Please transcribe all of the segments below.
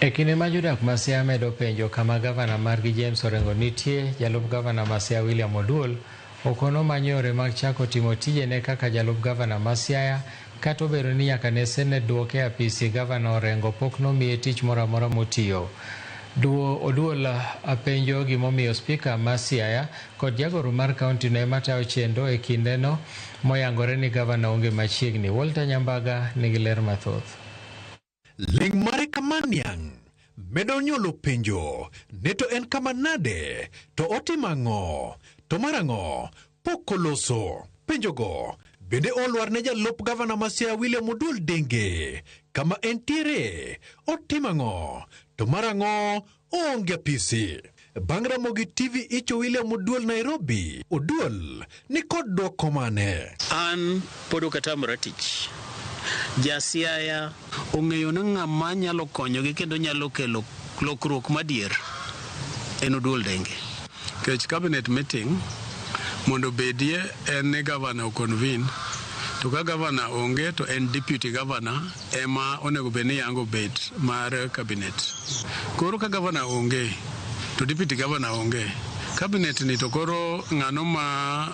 E kinde ma jodak ma Siaya medo penjo kama gavana margi James Orengo nitie, jalup gavana ma Siaya William Oduol okono manyo yore mag chako timo tijene kaka jalup gavana ma Siaya, kata obedo ni nyaka ne Senet duoke e apisi gavana Orengo pok nomiye tich moro amora motiyo. Oduol apenjo gimomiyo spika ma Siaya kod jagoro mar kaunti no ema tayo chenro e kindeno moyangore ni gavana onge machiegni. Walter Nyambaga nigi ler mathoth. Ling mare kamaniang medo nyolo penjo ne to en kama nade to otimang'o to marang'o pokoloso penjogo bende olwar ne jalup gavana ma Siaya William Oduol Denge kama entiere otimang'o to marang'o onge apisi. Bang' Ramogi TV icho William Oduol Nairobi, Oduol ni kod dwoko mane? An podo katamra tich. Ja Siaya ong'eyo na ng'ama nyalo konyogi kendo nyalo kelo lokruok madier en Oduol Denge. Kech cabinet meeting mondo bedie en ne gavana okonvene, to ka gavana onge to en deputy governor ema onego bedni yango bet mar cabinet. Koro ka gavana onge to deputy governor onge, cabinet ni to koro ng'ano ma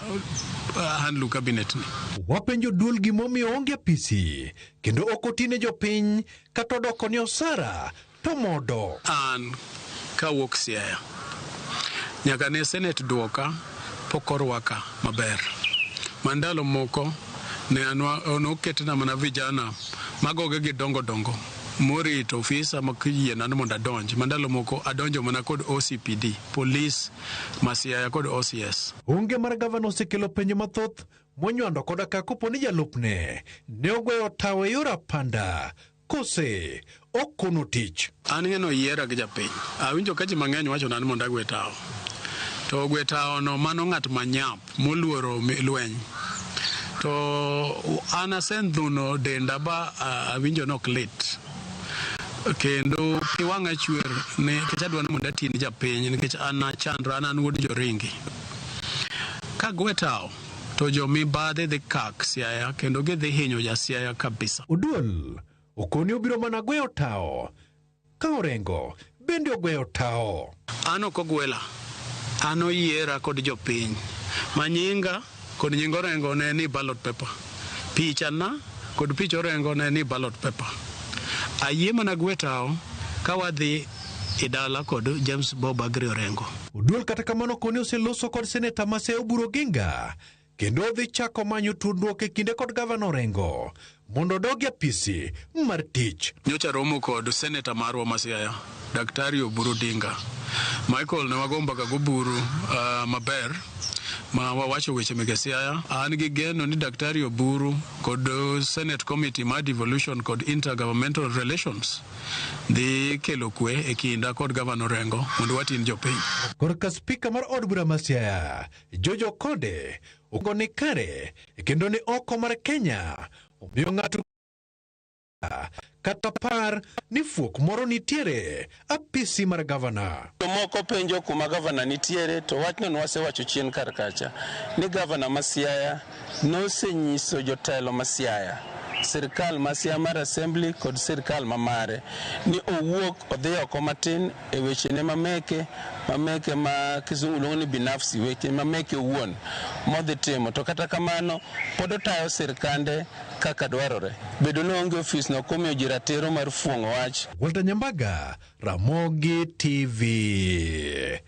handlu cabinet ni. Wapenjo Oduol gimomiyo onge apisi kendo okotine jopiny kata odoko ni osara to modo. An kawuok Siaya nyaka ne Senet duoka pokorwaka maber. Mandalo moko ne oketna mana vijana magoge gi dongo morito ofisa makiyiena mondo adonj. Mandalo moko adonjo mana kod OCPD, police ma Siaya kod OCS. Onge mar gavana osekelo penjo mathoth monywando koda ka kopo ni jalupne ne ogweyo tawo e yor apanda kose okono tich. An ng'eno yiera gi japiny. Awinjo ka ji mang'eny wacho nan mondo agwe tawo. To gwe tawo no mano ng'at manyap moluoro lweny. To an asendhuno denda ba awinjo nok lit. Kendo iwang'a chwer ne kech adwa ni mondo atini japiny nikech an achandra, an wuod joringi. Ka gwe tawo to jomibadhe dhi kak Siaya kendo gidhi hinyo ja Siaya kabisa. Oduol okoni obiro mana gweyo tawo ka Orengo bende ogweyo tawo. An ok ogwela, an oyiera kod jopiny manyinga kod nying Orengo ne ni ballot paper, picha na kod pich Orengo ne ni ballot paper. Ayie mana gwe tawo ka wadhi e dala kod James Bob Agri Orengo. Oduol kata kamano koni oseloso kod seneta ma Siaya Oburu Oginga kendo odhi chako manyo tudruok e kinde kod gavana Orengo mondo odogi apisi mar tich. Nyocha romo kod seneta marwa ma Siaya, Daktari Oburu Odinga. Michael ne wagomba ka goburu maber ma wawacho weche mege Siaya. An gi geno ni Daktari Oburu kod Senate Committee ma Devolution kod Intergovernmental Relations dhi kelo kwe e kinda kod gavana Orengo mondo watin jopiny. Korka spika mar od bura ma Siaya, George Okode, ogoni kare kendo ni oko mar Kenya omiyo ng'ato kata par ni fuok moro nitiere apisi mar gavana. Moko penjo kuma gavana nitiere to wachno wasewacho chien kar kacha ni gavana ma Siaya nosenyiso jotelo ma Siaya, sirkal ma Siaya mar assembly kod sirkal ma mare ni owuok odhi oko matin e weche ne mameke ma kizungu luongo ni binafsi, weche mameke owuon modhi timo. To kata kamano pod otayo sirkande kaka dwarore. Bedo ni onge ofis no komiyo ji ratiro mar fuong'o wach. Walter Nyambaga, Ramogi TV.